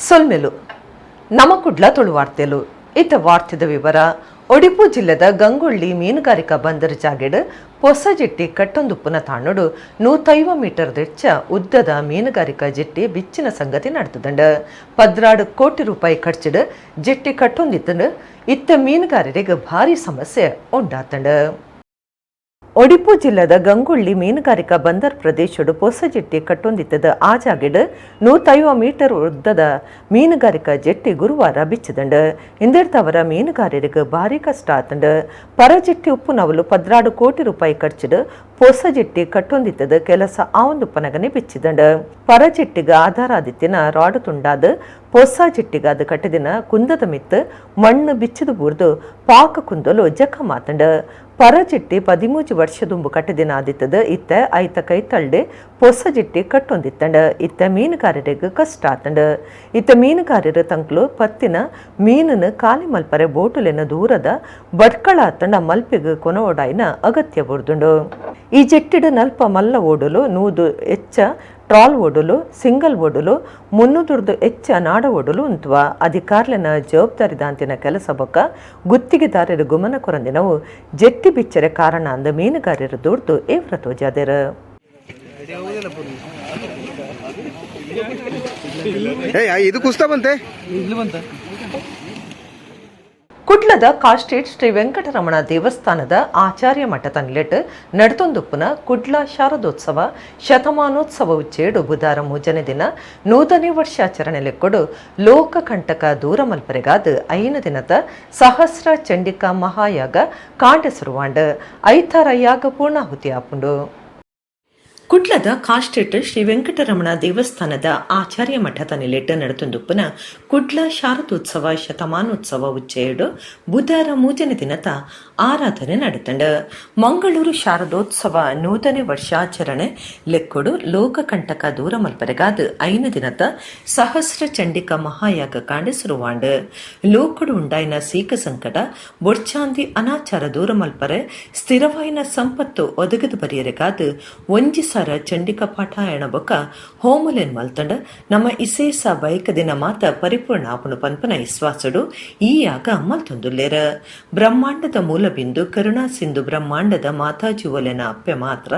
ಸೊಲ್ಮೆಲು ನಮ್ಮ ಕುಡ್ಲ ತುಳು ವಾರ್ತೆಲು ಇತ್ತ ವಾರ್ತೆದ ವಿವರ. ಒಡಿಪು ಜಿಲ್ಲೆದ ಗಂಗೊಳ್ಳಿ ಮೀನುಗಾರಿಕಾ ಬಂದರು ಜಾಗೆಡ್ ಹೊಸ ಜೆಟ್ಟಿ ಕಟ್ಟೊಂದುಪ್ಪುನ ತಾಣುಡು 150 ಮೀಟರ್ ದೆಚ್ಚ ಉದ್ದದ ಮೀನುಗಾರಿಕಾ ಜೆಟ್ಟಿ ಬಿಚ್ಚಿನ ಸಂಗತಿ ನಡೆತದಂಡ 16 ಕೋಟಿ ರೂಪಾಯಿ ಖರ್ಚಿಡ್ ಜೆಟ್ಟಿ ಕಟ್ಟೊಂದಿತ್ತಂಡು ಇತ್ತ ಮೀನುಗಾರರಿಗೆ ಭಾರಿ ಸಮಸ್ಯೆ ಉಂಟಾತಂಡ. ಒಡಿಪು ಜಿಲ್ಲೆದ ಗಂಗೊಳ್ಳಿ ಮೀನುಗಾರಿಕಾ ಬಂದರ್ ಪ್ರದೇಶಡು ಹೊಸ ಜೆಟ್ಟಿ ಕಟ್ಟೊಂದಿತ್ತದ ಆ ಜಾಗೆಡ್ 150 ಮೀಟರ್ ಉದ್ದದ ಮೀನುಗಾರಿಕಾ ಜೆಟ್ಟಿ ಗುರುವಾರ ಬಿಚ್ಚದಂಡ ಇಂದಿರ್ತವರ ಮೀನುಗಾರರಿಗೆ ಭಾರಿ ಕಷ್ಟ ಆತಂಡ. ಪರ ಜೆಟ್ಟಿ ಉಪ್ಪು ನವಲು 16 ಕೋಟಿ ರೂಪಾಯಿ ಖರ್ಚಿಡ್ ಹೊಸ ಜೆಟ್ಟಿ ಕಟ್ಟೊಂದಿತ್ತದ ಕೆಲಸ ಆವೊಂದುಪ್ಪನಗನೆ ಬಿಚ್ಚಿದಂಡ. ಪರ ಜೆಟ್ಟಿಗ ಆಧಾರ ಆದಿತ್ಯನ ರಾಡು ತುಂಡಾದ ಹೊಸ ಜೆಟ್ಟಿಗಾದ ಕಟ್ಟದಿನ ಕುಂದದ ಮಿತ್ತು ಮಣ್ಣು ಬಿಚ್ಚಿದು ಬೂರ್ದು ಪಾಕ ಕುಂದಲು ಜಖ ಮಾತಂಡ. ಪರ ಜೆಟ್ಟಿ 13 ವರ್ಷದುಂಬು ಕಟ್ಟದಿನ ಆದಿತ್ತದ ಇತ್ತ ಐತ ಕೈ ತಳ್ಡೆ ಹೊಸ ಜೆಟ್ಟಿ ಕಟ್ಟೊಂದಿತ್ತಂಡ ಇತ್ತ ಮೀನುಗಾರರಿಗೆ ಕಷ್ಟ ಆತಂಡ. ಇತ್ತ ಮೀನುಗಾರರು ತಂಕ್ಲು ಪತ್ತಿನ ಮೀನನ್ನು ಖಾಲಿ ಮಲ್ಪರೆ ಬೋಟುಲಿನ ದೂರದ ಬಡ್ಕಳ ಆತಂಡ ಮಲ್ಪಿಗೆ ಕೊನೋಡಾಯಿನ ಅಗತ್ಯ ಬುರ್ದುಂಡು. ಈ ಜೆಟ್ಟಿಡ ನಲ್ಪ ಮಲ್ಲ ಓಡಲು 100 ಎಚ್ಚ ಟ್ರಾಲ್ ಓಡಲು ಸಿಂಗಲ್ ಓಡಲು 300 ಎಚ್ಚ ನಾಡ ಓಡಲು ಉಂತುವ ಅಧಿಕಾರ್ಲಿನ ಜವಾಬ್ದಾರಿದಾಂತಿನ ಕೆಲಸ ಬೊಕ್ಕ ಗುತ್ತಿಗೆದಾರರು ಗುಮನ ಕೊರಂದಿನವು ಜೆಟ್ಟಿ ಬಿಚ್ಚರೆ ಕಾರಣ ಅಂದ ಮೀನುಗಾರರು ದುಡ್ದು ಏವ್ರ ತೋಜಾದೆರ. ಇದು ಕುಸ್ತಾ ಬಂತೆ ಕುಡ್ಲದ ಕಾಸ್ಟೇಟ್ ಶ್ರೀ ವೆಂಕಟರಮಣ ದೇವಸ್ಥಾನದ ಆಚಾರ್ಯ ಮಠ ತನ್ಲೆಟ್ ನಡತೊಂದುಪ್ಪುನ ಕುಡ್ಲ ಶಾರದೋತ್ಸವ ಶತಮಾನೋತ್ಸವ ಉಚ್ಚೇಡು ಬುಧವಾರ ಮೂಜನೆ ದಿನ 100ನೇ ವರ್ಷಾಚರಣೆ ಲೆಕ್ಕೊಡು ಲೋಕಕಂಟಕ ದೂರ ಮಲ್ಪರೆಗಾದ 5 ದಿನದ ಸಹಸ್ರ ಚಂಡಿಕಾ ಮಹಾಯಾಗ ಕಾಂಡೆಸುರುವಾಂಡ್ ಐತಾರ ಯಾಗ ಪೂರ್ಣಾಹುತಿ ಆಪುಂಡು. ಕುಡ್ಲದ ಕಾಸ್ಟೇಟ್ ಶ್ರೀ ವೆಂಕಟರಮಣ ದೇವಸ್ಥಾನದ ಆಚಾರ್ಯ ಮಠದ ನೆಲೆಟ್ ನಡತೊಂದುಪ್ಪನ ಕುಡ್ಲ ಶಾರದೋತ್ಸವ ಶತಮಾನೋತ್ಸವ ಉಚ್ಚೇಡು ಬುಧವಾರ ಮೂಜನೆ ದಿನದ ಆರಾಧನೆ ನಡೆತಂಡ. ಮಂಗಳೂರು ಶಾರದೋತ್ಸವ 100ನೇ ವರ್ಷಾಚರಣೆ ಲೆಕ್ಕೊಡು ಲೋಕಕಂಟಕ ದೂರ ಮಲ್ಪರೆಗಾದ 5 ದಿನದ ಸಹಸ್ರ ಚಂಡಿಕಾ ಮಹಾಯಾಗ ಕಾಂಡೆಸುರುವಾಂಡ್ ಲೋಕಡು ಉಂಡಾಯಿನ ಸೀಕ ಸಂಕಟ ಬೊಡ್ಚಾಂದಿ ಅನಾಚಾರ ದೂರ ಮಲ್ಪರೆ ಸ್ಥಿರವಾಯಿನ ಸಂಪತ್ತು ಒದಗದು ಬರೆಯರೆಗಾದ ಒಂಜಿ ಚಂಡಿಕಾ ಪಾಠಾಯಣ ಬೊಕ್ಕ ಹೋಮಲೆನ್ ಮಲ್ತಂಡ ನಮ್ಮ ಇಸೇಸ ಬೈಕ ದಿನ ಮಾತ ಪರಿಪೂರ್ಣ ಆಪುಣು ಪನ್ಪನ ವಿಶ್ವಾಸಡು ಈ ಯಾಗ ಮಲ್ತೊಂದುಲ್ಲೇರ. ಬ್ರಹ್ಮಾಂಡದ ಮೂಲಬಿಂದು ಕರುಣಾ ಸಿಂಧು ಬ್ರಹ್ಮಾಂಡದ ಮಾತಾಜಿ ಒಲೆನ ಅಪ್ಪೆ ಮಾತ್ರ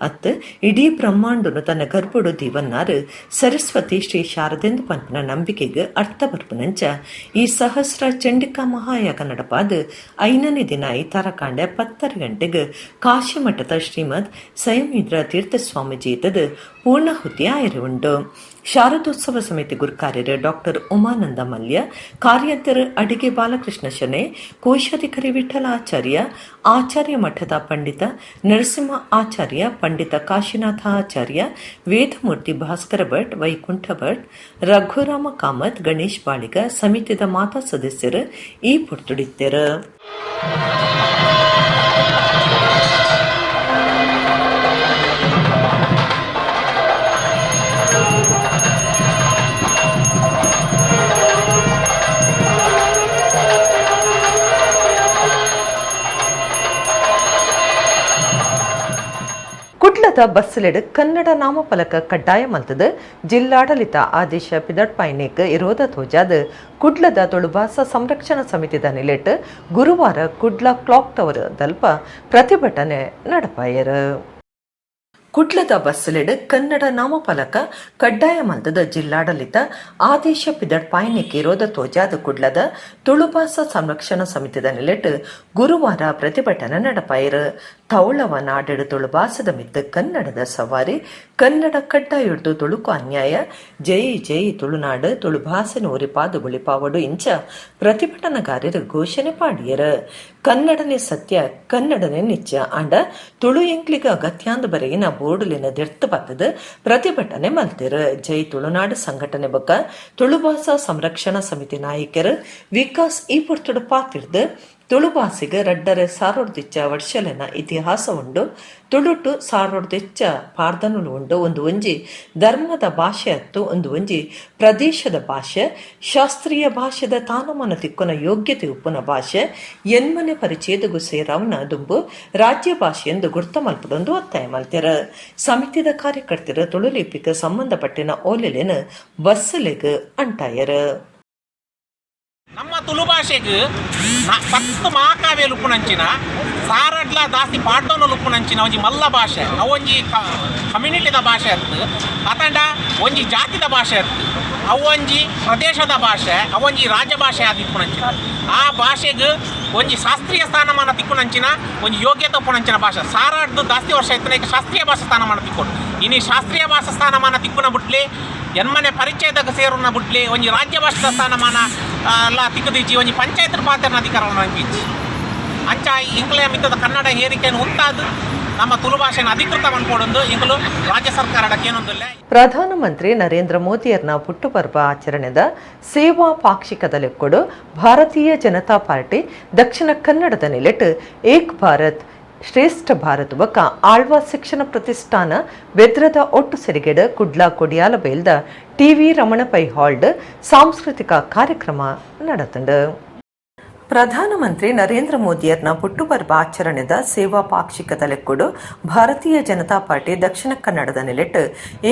ಅತ್ ಇಡೀ ಬ್ರಹ್ಮಾಂಡನು ತನ್ನ ಗರ್ಭಡು ದಿವನ್ನಾರು ಸರಸ್ವತಿ ಶ್ರೀ ಶಾರದೆಂದು ಪನ್ಪನ ನಂಬಿಕೆಗೆ ಅರ್ಥ ಬರ್ಪುನಂಚ ಈ ಸಹಸ್ರ ಚಂಡಿಕಾ ಮಹಾಯಾಗ ನಡಪಾದ 5ನೇ ದಿನ ಐತಾರ ಕಾಂಡೆ 10 ಗಂಟೆಗೆ ಕಾಶಿ ಮಠದ ಶ್ರೀಮದ್ ಸಂಯಮಿದ್ರ ತೀರ್ಥ ಸ್ವಾಮೀಜಿ ಇದ್ದದು ಪೂರ್ಣಾಹುತಿ ಆಯಿರುವುಂಡು. ಶಾರದೋತ್ಸವ ಸಮಿತಿ ಗುರುಕಾರ್ಯರು ಡಾಕ್ಟರ್ ಉಮಾನಂದ ಮಲ್ಯ, ಕಾರ್ಯಂತರ ಅಡಿಗೆ ಬಾಲಕೃಷ್ಣ ಶನೆ, ಕೋಶಾಧಿಕಾರಿ ವಿಠಲಾಚಾರ್ಯ, ಆಚಾರ್ಯ ಮಠದ ಪಂಡಿತ ನರಸಿಂಹ ಆಚಾರ್ಯ, ಪಂಡಿತ ಕಾಶಿನಾಥ ಆಚಾರ್ಯ, ವೇದಮೂರ್ತಿ ಭಾಸ್ಕರ ಭಟ್, ವೈಕುಂಠ ಭಟ್, ರಘುರಾಮ ಕಾಮತ್, ಗಣೇಶ್ ಬಾಳಿಗ ಸಮಿತಿದ ಮಾತಾ ಸದಸ್ಯರು ಈ ಪುರ್ತುಡಿದ್ದರು. ಕುಡ್ಲದ ಬಸ್ಲೆಡ್ ಕನ್ನಡ ನಾಮಫಲಕ ಕಡ್ಡಾಯ ಮಲ್ತದ ಜಿಲ್ಲಾಡಳಿತ ಆದೇಶ ಪಿದಡ್ಪಾಯ್ನೆಕ್ ಇರೋದ ತೋಜಾದ ಕುಡ್ಲದ ತೊಳುಭಾಷಾ ಸಂರಕ್ಷಣಾ ಸಮಿತಿದ ನೆಲೆಟ್ ಗುರುವಾರ ಕುಡ್ಲ ಕ್ಲಾಕ್ ಟವರ್ ದಲ್ಪ ಪ್ರತಿಭಟನೆ ನಡಪಾಯರ. ಕುಡ್ಲದ ಬಸ್ಲೆಡ್ ಕನ್ನಡ ನಾಮಫಲಕ ಕಡ್ಡಾಯ ಮಲ್ತದ ಜಿಲ್ಲಾಡಳಿತ ಆದೇಶ ಪಿದಡ್ಪಾಯ್ನೆಕ್ ಇರೋದ ತೋಜಾದ ಕುಡ್ಲದ ತುಳುಭಾಷಾ ಸಂರಕ್ಷಣಾ ಸಮಿತಿದ ನೆಲೆಟ್ ಗುರುವಾರ ಪ್ರತಿಭಟನೆ ನಡಪಾಯರ. ತೌಳವ ನಾಡೆಡು ತುಳುಭಾಷದ ಮಿತ್ತು ಕನ್ನಡದ ಸವಾರಿ ಕನ್ನಡ ಕಡ್ಡಾಯುಡ್ದು ತುಳುಕು ಅನ್ಯಾಯ ಜೈ ಜೈ ತುಳುನಾಡು ತುಳುಭಾಷೆನ ಒರಿಪಾದು ಗುಳಿಪಾವಡು ಇಂಚ ಪ್ರತಿಭಟನಾಗಾರರು ಘೋಷಣೆ ಪಾಡಿಯರ. ಕನ್ನಡನೇ ಸತ್ಯ ಕನ್ನಡನೇ ನಿಜ ಅಂಡ ತುಳು ಎಂಕ್ಲಿಗ ಅಗತ್ಯಾಂದ ಬರೆಗಿನ ಬೋರ್ಡುಲಿನ ದಿರ್ತು ಬತ್ತದ ಪ್ರತಿಭಟನೆ ಮಲ್ತಿರು. ಜೈ ತುಳುನಾಡು ಸಂಘಟನೆ ಬೊಕ್ಕ ತುಳುಭಾಷಾ ಸಂರಕ್ಷಣಾ ಸಮಿತಿ ನಾಯಕರು ವಿಕಾಸ್ ಈ ಪುರ್ತುಡು ಪಾತಿರ್ದು ತುಳು ಭಾಷೆಗೆ ರಡ್ಡರೆ ಸಾರೋರ್ದಿಚ್ಚ ವರ್ಷಲೆನ ಇತಿಹಾಸ ಉಂಡು. ತುಳುಟು ಸಾರೋರ್ದಿಚ್ಚ ಪಾರ್ದನುಲು ಉಂಡು. ಒಂದು ಒಂಜಿ ಧರ್ಮದ ಭಾಷೆ ಅತ್ತು, ಒಂದು ಒಂಜಿ ಪ್ರದೇಶದ ಭಾಷೆ, ಶಾಸ್ತ್ರೀಯ ಭಾಷೆದ ತಾನಮಾನ ತಿಕ್ಕುನ ಯೋಗ್ಯತೆ ಉಪ್ಪುನ ಭಾಷೆ ಎನ್ಮನೆ ಪರಿಚಯದಗೂ ಸೇರಾವನ ದುಂಬು ರಾಜ್ಯ ಭಾಷೆ ಎಂದು ಗುರ್ತ ಮಲ್ಪಡೊಂದು ಒತ್ತಾಯ ಮಲ್ತ್ಯಾರ. ಸಮಿತಿದ ಕಾರ್ಯಕರ್ತರ ತುಳು ಲಿಪಿಗೆ ಸಂಬಂಧಪಟ್ಟಿನ ಓಲೆಲೆನ ಬಸ್ಸಲೆಗ್ ಅಂಟಾಯರ. ನಮ್ಮ ತುಳು ಭಾಷೆಗೆ ಫಸ್ಟ್ ಮಹಾಕಾವ್ಯ ಲುಪ್ಪುನಂಚಿನ ಸಾರಡ್ಲ ದಾಸ್ತಿ ಪಾಡ್ದೋನ ಲುಪ್ಪುನಂಚಿನ ಒಂಜಿ ಮಲ್ಲ ಭಾಷೆ ಅವೊಂಜಿ ಕಮ್ಯುನಿಟಿದ ಭಾಷೆ ಅತ್ತು, ಅತಂಡ ಒಂಜಿ ಜಾತಿದ ಭಾಷೆ ಅತ್ತು, ಅವೊಂಜಿ ಪ್ರದೇಶದ ಭಾಷೆ, ಅವೊಂಜಿ ರಾಜ್ಯ ಭಾಷೆ ಆದಿಪ್ಪುನಂಚಿನ ಆ ಭಾಷೆಗೆ ಒಂಜಿ ಶಾಸ್ತ್ರೀಯ ಸ್ಥಾನಮಾನ ತಿಕ್ಕುನಂಚಿನ ಒಂಜಿ ಯೋಗ್ಯತೆ ಉಪ್ಪುನಂಚಿನ ಭಾಷೆ ಸಾರಡ್ದು ದಾಸ್ತಿ ವರ್ಷ ಇತ್ತು ಶಾಸ್ತ್ರೀಯ ಭಾಷೆ ಸ್ಥಾನಮಾನ ತಿಕ್ಕೊಂಡು ಇನ್ನು ಶಾಸ್ತ್ರೀಯ ಭಾಷಾ ಸ್ಥಾನಮಾನ ತಿಕ್ಕುನ ಬಿಟ್ಲಿ ಎನ್ಮನೆ ಪರಿಚಯದಾಗ ಸೇರುನ ಬಿಟ್ಲಿ ಒಂಜಿ ರಾಜ್ಯ ಭಾಷಾ ಸ್ಥಾನಮಾನ ಎಲ್ಲ ತಿಕ್ಕದಿಚ್ಚಿ ಒಂಜಿ ಪಂಚಾಯತ್ ಪಾತ್ರನ ಅಧಿಕಾರ ನಂಬಿಚ್ಚಿ ಅಂಚ ಇಂಗ್ಲೇ ಮಿತ್ತದ ಕನ್ನಡ ಹೇರಿಕೆಯನ್ನು ಉಂಟಾದು ನಮ್ಮ ತುಳು ಭಾಷೆನ ಅಧಿಕೃತ ಮಾಡ್ಕೊಡೊಂದು ಇಂಗ್ಲು ರಾಜ್ಯ ಸರ್ಕಾರಕ್ಕೆ ಏನೊಂದಿಲ್ಲ. ಪ್ರಧಾನಮಂತ್ರಿ ನರೇಂದ್ರ ಮೋದಿಯರ್ನ ಹುಟ್ಟುಹಬ್ಬ ಆಚರಣೆದ ಸೇವಾ ಪಾಕ್ಷಿಕದ ಲೆಕ್ಕೊಡು ಭಾರತೀಯ ಜನತಾ ಪಾರ್ಟಿ ದಕ್ಷಿಣ ಕನ್ನಡದ ನೆಲೆಟ್ ಏಕ್ ಭಾರತ್ ಶ್ರೇಷ್ಠ ಭಾರತ್ ಬೊಕ್ಕ ಆಳ್ವಾ ಶಿಕ್ಷಣ ಪ್ರತಿಷ್ಠಾನ ಬೆದ್ರದ ಒಟ್ಟು ಸೆರಿಗೆಡ ಕುಡ್ಲಾ ಕೊಡಿಯಾಲ ಬೈಲ್ದ ಟಿವಿ ರಮಣ ಪೈ ಹಾಲ್ಡ್ ಸಾಂಸ್ಕೃತಿಕ ಕಾರ್ಯಕ್ರಮ ನಡೆತಂಡು. ಪ್ರಧಾನಮಂತ್ರಿ ನರೇಂದ್ರ ಮೋದಿಯರ್ನ ಹುಟ್ಟುಹಬ್ಬ ಆಚರಣೆದ ಸೇವಾ ಪಾಕ್ಷಿಕದ ಲೆಕ್ಕೊಡು ಭಾರತೀಯ ಜನತಾ ಪಾರ್ಟಿ ದಕ್ಷಿಣ ಕನ್ನಡದ ನೆಲೆಟ್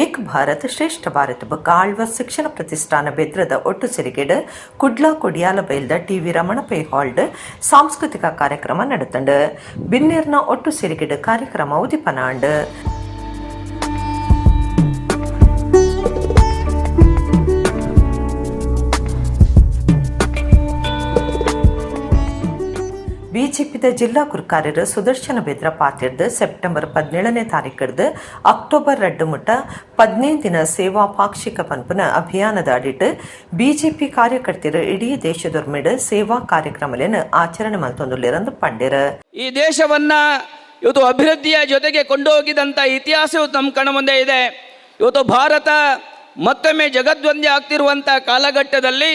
ಏಕ್ ಭಾರತ್ ಶ್ರೇಷ್ಠ ಭಾರತ್ ಬೊಕ್ಕ ಆಳ್ವ ಶಿಕ್ಷಣ ಪ್ರತಿಷ್ಠಾನ ಬೆದ್ರದ ಒಟ್ಟು ಸೆರಿಗೆಡ್ ಕುಡ್ಲಾ ಕೊಡಿಯಾಲ ಬೈಲ್ದ ಟಿವಿ ರಮಣ ಪೈ ಹಾಲ್ಡ್ ಸಾಂಸ್ಕೃತಿಕ ಕಾರ್ಯಕ್ರಮ ನಡೆತಂಡು. ಬಿನ್ನೇರ್ನ ಒಟ್ಟು ಸೆರಿಗೆಡ್ ಕಾರ್ಯಕ್ರಮ ಉದಿಪನಾಂಡ್. ಬಿಜೆಪಿದ ಜಿಲ್ಲಾ ಕುರ್ಕಾರ್ಯರು ಸುದರ್ಶನ ಬೇದ್ರ ಪಾತಿರ್ದು ಸೆಪ್ಟೆಂಬರ್ 17ನೇ ತಾರೀಕರ್ದು ಅಕ್ಟೋಬರ್ 2 ಮುಟ್ಟ 15 ದಿನ ಸೇವಾ ಪಾಕ್ಷಿಕ ಪನ್ಪುನ ಅಭಿಯಾನದ ಅಡಿಟ್ ಬಿಜೆಪಿ ಕಾರ್ಯಕರ್ತರು ಇಡೀ ದೇಶದೊರ್ಮೆಡ್ ಸೇವಾ ಕಾರ್ಯಕ್ರಮಲೇನು ಆಚರಣೆ ಮಲ್ತೊಂದುಲ್ಲೆರಂದು ಪಂಡಿರ. ಈ ದೇಶವನ್ನ ಇವತ್ತು ಅಭಿವೃದ್ಧಿಯ ಜೊತೆಗೆ ಕೊಂಡೋಗಿದಂಥ ಇತಿಹಾಸವು ನಮ್ಮ ಕಣ್ಣ ಮುಂದೆ ಇದೆ. ಇವತ್ತು ಭಾರತ ಮತ್ತೊಮ್ಮೆ ಜಗದ್ವಂದ್ಯ ಆಗ್ತಿರುವಂಥ ಕಾಲಘಟ್ಟದಲ್ಲಿ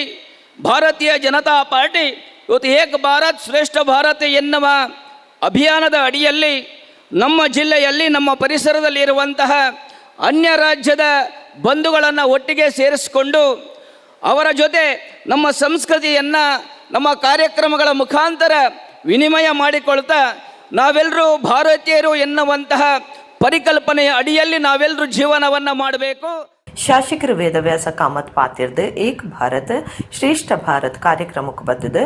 ಭಾರತೀಯ ಜನತಾ ಪಾರ್ಟಿ ಇವತ್ತು ಏಕ್ ಭಾರತ್ ಶ್ರೇಷ್ಠ ಭಾರತ ಎನ್ನುವ ಅಭಿಯಾನದ ಅಡಿಯಲ್ಲಿ ನಮ್ಮ ಜಿಲ್ಲೆಯಲ್ಲಿ ನಮ್ಮ ಪರಿಸರದಲ್ಲಿ ಇರುವಂತಹ ಅನ್ಯ ರಾಜ್ಯದ ಬಂಧುಗಳನ್ನು ಒಟ್ಟಿಗೆ ಸೇರಿಸಿಕೊಂಡು ಅವರ ಜೊತೆ ನಮ್ಮ ಸಂಸ್ಕೃತಿಯನ್ನು ನಮ್ಮ ಕಾರ್ಯಕ್ರಮಗಳ ಮುಖಾಂತರ ವಿನಿಮಯ ಮಾಡಿಕೊಳ್ತಾ ನಾವೆಲ್ಲರೂ ಭಾರತೀಯರು ಎನ್ನುವಂತಹ ಪರಿಕಲ್ಪನೆಯ ಅಡಿಯಲ್ಲಿ ನಾವೆಲ್ಲರೂ ಜೀವನವನ್ನು ಮಾಡಬೇಕು. ಶಾಸಕರು ವೇದವ್ಯಾಸ ಕಾಮತ್ ಪಾತಿರ್ದು ಏಕ್ ಭಾರತ್ ಶ್ರೇಷ್ಠ ಭಾರತ್ ಕಾರ್ಯಕ್ರಮಕ್ಕೆ ಬದ್ದದ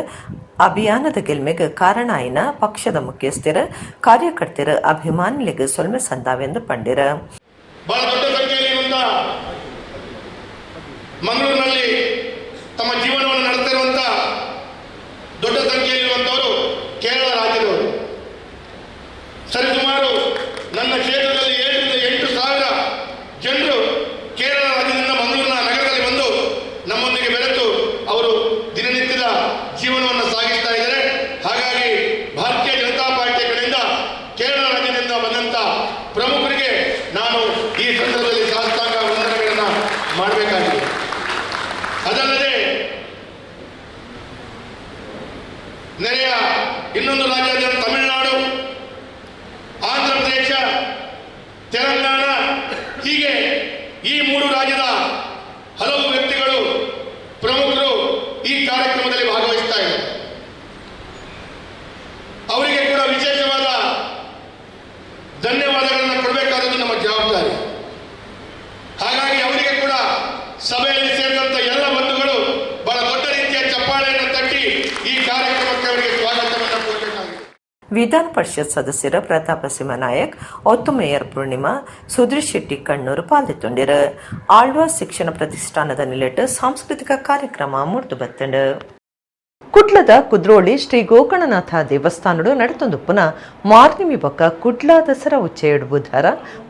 ಅಭಿಯಾನದ ಗೆಲ್ಮೆಗೆ ಕಾರಣ ಆಯ್ನ ಪಕ್ಷದ ಮುಖ್ಯಸ್ಥರ ಕಾರ್ಯಕರ್ತರ ಅಭಿಮಾನಿಗಳಿಗೆ ಸೊಲ್ಮೆ ಸಂದಾವೆಂದು ಪಂಡಿರ. ಬಹಳ ದೊಡ್ಡ ಸಂಖ್ಯೆಯಲ್ಲಿ ಮಂಗಳೂರಿನಲ್ಲಿ ತಮ್ಮ ಜೀವನವನ್ನು ನಡೆಸಿರುವಂತ ದೊಡ್ಡ ಸಂಖ್ಯೆಯಲ್ಲಿರುವಂತವರು ಕೇರಳ ರಾಜ್ಯದವರು. ಸರಿಸುಮಾರು ನನ್ನ ಕ್ಷೇತ್ರದಲ್ಲಿ 7ರಿಂದ 8 ಸಾವಿರ ಜನರು ಕೇರಳ ರಾಜ್ಯದಿಂದ ಮಂಗಳೂರಿನ ನಗರದಲ್ಲಿ ಬಂದು ನಮ್ಮೊಂದಿಗೆ ಬೆರೆತು ಅವರು ದಿನನಿತ್ಯದ ಜೀವನವನ್ನು ಸಾಗಿಸ್ತಾ ಇದ್ದಾರೆ. ಹಾಗಾಗಿ ಭಾರತೀಯ ಜನತಾ ಪಾರ್ಟಿಯ ಕಡೆಯಿಂದ ಕೇರಳ ರಾಜ್ಯದಿಂದ ಬಂದಂತ ಪ್ರಮುಖರಿಗೆ ನಾನು ಈ ಸಂದರ್ಭದಲ್ಲಿ ಸಾಷ್ಟಾಂಗ ವಂದನೆಗಳನ್ನು ಮಾಡಬೇಕಾಗಿದೆ. ಅದಲ್ಲದೆ ನೆರೆಯ ಇನ್ನೊಂದು ರಾಜ್ಯ ತಮಿಳುನಾಡು, ಆಂಧ್ರ ಪ್ರದೇಶ, ತೆಲಂಗಾಣ, ಹೀಗೆ ಈ 3 ರಾಜ್ಯದ ಹಲವು ವ್ಯಕ್ತಿಗಳು ಪ್ರಮುಖರು ಈ ಕಾರ್ಯಕ್ರಮದಲ್ಲಿ ಭಾಗವಹಿಸ್ತಾ ಇದ್ದಾರೆ. ಅವರಿಗೆ ಕೂಡ ವಿಶೇಷವಾದ ಧನ್ಯವಾದಗಳನ್ನು ಕೊಡಬೇಕಾದದ್ದು ನಮ್ಮ ಜವಾಬ್ದಾರಿ. ಹಾಗಾಗಿ ಅವರಿಗೆ ಕೂಡ ಸಭೆಯಲ್ಲಿ ಸೇರಿದಂಥ ಎಲ್ಲ ಬಂಧುಗಳು ಬಹಳ ದೊಡ್ಡ ರೀತಿಯ ಚಪ್ಪಾಳೆಯನ್ನು ತಟ್ಟಿ ಈ ಕಾರ್ಯಕ್ರಮಕ್ಕೆ ಅವರಿಗೆ ಸ್ವಾಗತವನ್ನು ಕೋರಬೇಕಾಗಿದೆ. ವಿಧಾನ ಪರಿಷತ್ ಸದಸ್ಯರ ಪ್ರತಾಪ ಸಿಂಹನಾಯಕ್, ಒತ್ತು ಮೇಯರ್ ಪೂರ್ಣಿಮಾ, ಸುಧೀರ್ ಶೆಟ್ಟಿ ಕಣ್ಣೂರು ಪಾಲ್ಗೊಂಡಿರು. ಆಳ್ವಾ ಶಿಕ್ಷಣ ಪ್ರತಿಷ್ಠಾನದ ನಿಲೆಟ್ ಸಾಂಸ್ಕೃತಿಕ ಕಾರ್ಯಕ್ರಮ ಮುರ್ದು ಬತ್ತಂಡು. ಕುಡ್ಲದ ಕುದ್ರೋಳಿ ಶ್ರೀ ಗೋಕರ್ಣನಾಥ ದೇವಸ್ಥಾನಡು ನಡತೊಂದುಪ್ಪುನ ಮಾರ್ನಿಮಿ ಬೊಕ್ಕ ಕುಡ್ಲಾ ದಸರಾ ಉಚ್ಚೆಯಡು ಬುಧವಾರ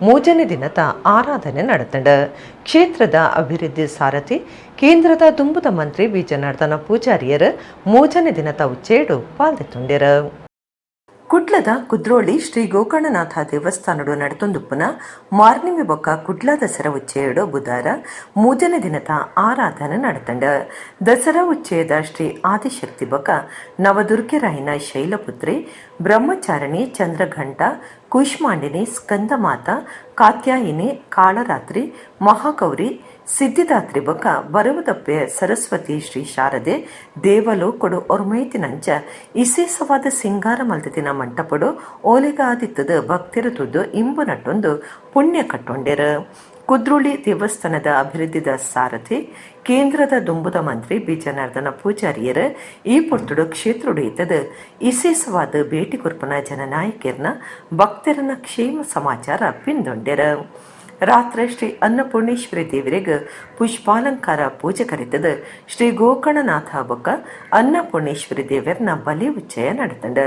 3ನೇ ದಿನದ ಆರಾಧನೆ ನಡೆತಂಡು. ಕ್ಷೇತ್ರದ ಅಭಿವೃದ್ಧಿ ಸಾರಥಿ ಕೇಂದ್ರದ ದುಂಬುದ ಮಂತ್ರಿ ಬಿ ಜನಾರ್ದನ ಪೂಜಾರಿಯರು 3ನೇ ದಿನದ ಉಚ್ಚೆಯಡು ಪಾಲ್ಗೊಂಡಿರು. ಕುಡ್ಲದ ಕುದ್ರೋಳಿ ಶ್ರೀ ಗೋಕರ್ಣನಾಥ ದೇವಸ್ಥಾನಡು ನಡತೊಂದುಪ್ಪುನ ಮಾರ್ನಿಮೆ ಬೊಕ್ಕ ಕುಡ್ಲ ದಸರಾ ಉಚ್ಚೆಯಡು ಬುಧವಾರ ಮೂಜನೆ ದಿನದ ಆರಾಧನೆ ನಡೆತಂಡ. ದಸರಾ ಉಚ್ಚೆಯದ ಶ್ರೀ ಆದಿಶಕ್ತಿ ಬೊಕ್ಕ ನವದುರ್ಗೆರಾಯಿನ ಶೈಲಪುತ್ರಿ ಬ್ರಹ್ಮಚಾರಿಣಿ ಚಂದ್ರಘಂಟ ಕೂಷ್ಮಾಂಡಿನಿ ಸ್ಕಂದಮಾತ ಕಾತ್ಯಾಯಿನಿ ಕಾಳರಾತ್ರಿ ಮಹಾಗೌರಿ ಸಿದ್ಧಿದಾತ್ರಿ ಬೊಕ್ಕ ಬರುವುದಪ್ಪೆ ಸರಸ್ವತಿ ಶ್ರೀ ಶಾರದೆ ದೇವಲು ಕೊಡು ಒರ್ಮೈತಿನಂಚ ವಿಶೇಷವಾದ ಸಿಂಗಾರ ಮಲ್ದಿನ ಮಂಟಪಡು ಓಲೆಗಾದಿತ್ತದ ಭಕ್ತಿರ ತುದ್ದು ಇಂಬು ನಟ್ಟೊಂದು ಪುಣ್ಯ ಕಟ್ಟೊಂಡೆರ. ಕುದ್ರೋಳಿ ದೇವಸ್ಥಾನದ ಅಭಿವೃದ್ಧಿದ ಸಾರಥಿ ಕೇಂದ್ರದ ದುಂಬುದ ಮಂತ್ರಿ ಬಿ ಜನಾರ್ದನ ಪೂಜಾರಿಯರ ಈ ಪೊರ್ತುಡು ಕ್ಷೇತ್ರಡು ಇತ್ತದ ವಿಶೇಷವಾದ ಭೇಟಿ ಕೊರ್ಪನ ಜನನಾಯಕರನ್ನ ಭಕ್ತರನ್ನ ಕ್ಷೇಮ ಸಮಾಚಾರ ಪಿಂದೊಂಡೆರ. ರಾತ್ರಿ ಶ್ರೀ ಅನ್ನಪೂರ್ಣೇಶ್ವರಿ ದೇವರಿಗೆ ಪುಷ್ಪಾಲಂಕಾರ ಪೂಜೆ ಕರೆತದ ಶ್ರೀ ಗೋಕರ್ಣನಾಥ ಬೊಕ್ಕ ಅನ್ನಪೂರ್ಣೇಶ್ವರಿ ದೇವರನ್ನ ಬಲಿ ಉಚ್ಚಯ ನಡೆತಂಡ.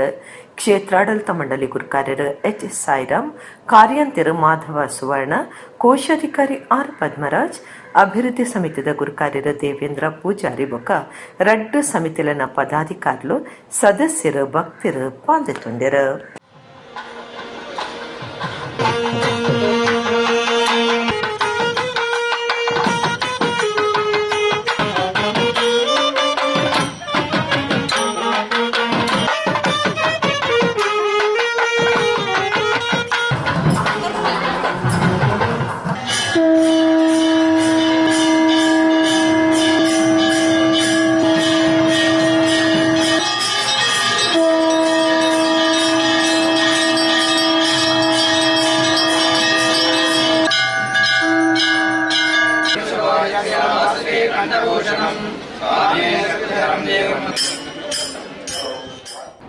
ಕ್ಷೇತ್ರಾಡಳಿತ ಮಂಡಳಿ ಗುರುಕಾರ್ಯರು ಎಚ್ ಸಾಯಿರಾಮ್, ಕಾರ್ಯಾಂತರ ಮಾಧವ ಸುವರ್ಣ, ಕೋಶಾಧಿಕಾರಿ ಆರ್ ಪದ್ಮರಾಜ್, ಅಭಿವೃದ್ಧಿ ಸಮಿತಿದ ಗುರುಕಾರ್ಯರು ದೇವೇಂದ್ರ ಪೂಜಾರಿ ಬೊಕ್ಕ ರಡ್ಡು ಸಮಿತಿಲನ ಪದಾಧಿಕಾರಿಗಳು ಸದಸ್ಯರು ಭಕ್ತರು ಪಾಲ್ಗೊಂಡರು.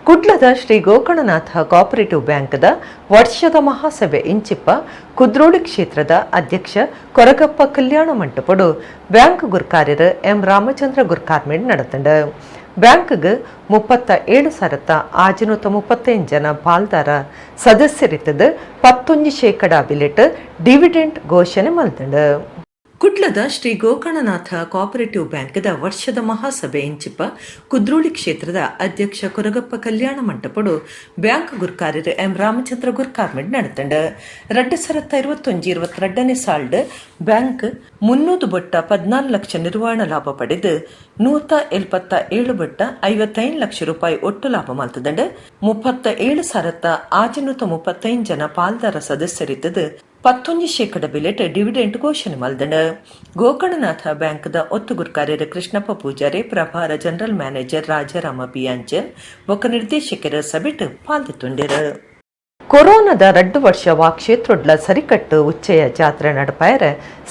ಕುಡ್ಲದ ಶ್ರೀ ಗೋಕರ್ಣನಾಥ ಕೋಆಪರೇಟಿವ್ ಬ್ಯಾಂಕ್ದ ವರ್ಷದ ಮಹಾಸಭೆ ಇಂಚಿಪ್ಪ ಕುದ್ರೋಳಿ ಕ್ಷೇತ್ರದ ಅಧ್ಯಕ್ಷ ಕೊರಗಪ್ಪ ಕಲ್ಯಾಣ ಮಂಟಪಡು ಬ್ಯಾಂಕ್ ಗುರ್ಕಾರ್ಯರು ಎಂ ರಾಮಚಂದ್ರ ಗುರ್ಕಾರ್ಮೆಂಟ್ ನಡೆತಂಡ. ಬ್ಯಾಂಕ್ಗೆ 37,535 ಜನ ಪಾಲ್ದಾರ ಸದಸ್ಯರಿತ್ತದ 11% ಬಿಲೆಟ್ ಡಿವಿಡೆಂಟ್ ಘೋಷಣೆ ಮಲ್ತಂಡ. ಕುಡ್ಲದ ಶ್ರೀ ಗೋಕರ್ಣನಾಥ ಕೋಆಪರೇಟಿವ್ ಬ್ಯಾಂಕ್ದ ವರ್ಷದ ಮಹಾಸಭೆ ಇಂಚಿಪ್ಪ ಕುದ್ರೋಳಿ ಕ್ಷೇತ್ರದ ಅಧ್ಯಕ್ಷ ಕೊರಗಪ್ಪ ಕಲ್ಯಾಣ ಮಂಟಪಡು ಬ್ಯಾಂಕ್ ಗುರ್ಕಾರ್ಯರು ಎಂ ರಾಮಚಂದ್ರ ಗುರ್ಕಾರ್ಮೆಂಟ್ ನಡೆತಂಡ. 2021-22 ಸಾಲ್ಡ್ ಬ್ಯಾಂಕ್ 300 ಬೊಟ್ಟ 14 ಲಕ್ಷ ನಿರ್ವಹಣಾ ಲಾಭ ಪಡೆದು 177 ಬೊಟ್ಟ 55 ಲಕ್ಷ ರೂಪಾಯಿ ಒಟ್ಟು ಲಾಭ ಮಲ್ತದಂಡ. 37,635 ಜನ ಪಾಲ್ದಾರ ಸದಸ್ಯರಿದ್ದದು 11% ಬಿಲೆಟ್ ಡಿವಿಡೆಂಟ್ ಘೋಷಣೆ ಮಲ್ದಂಡ. ಗೋಕರ್ಣನಾಥ ಬ್ಯಾಂಕ್ದ ಒತ್ತು ಗುರ್ಕಾರ್ಯರು ಕೃಷ್ಣಪ್ಪ ಪೂಜಾರಿ, ಪ್ರಭಾರ ಜನರಲ್ ಮ್ಯಾನೇಜರ್ ರಾಜಾರಾಮ ಬಿಯಾಂಚನ್ ಒಕ್ಕ ನಿರ್ದೇಶಕರ ಸಭೆಟ್ ಪಾಲ್ಗೊಂಡರು. ಕೊರೋನಾದ 2 ವರ್ಷ ಕ್ಷೇತ್ರೊಡ್ಲ ಸರಿಕಟ್ಟು ಉಚ್ಚಯ ಜಾತ್ರೆ ನಡಪಾಯರ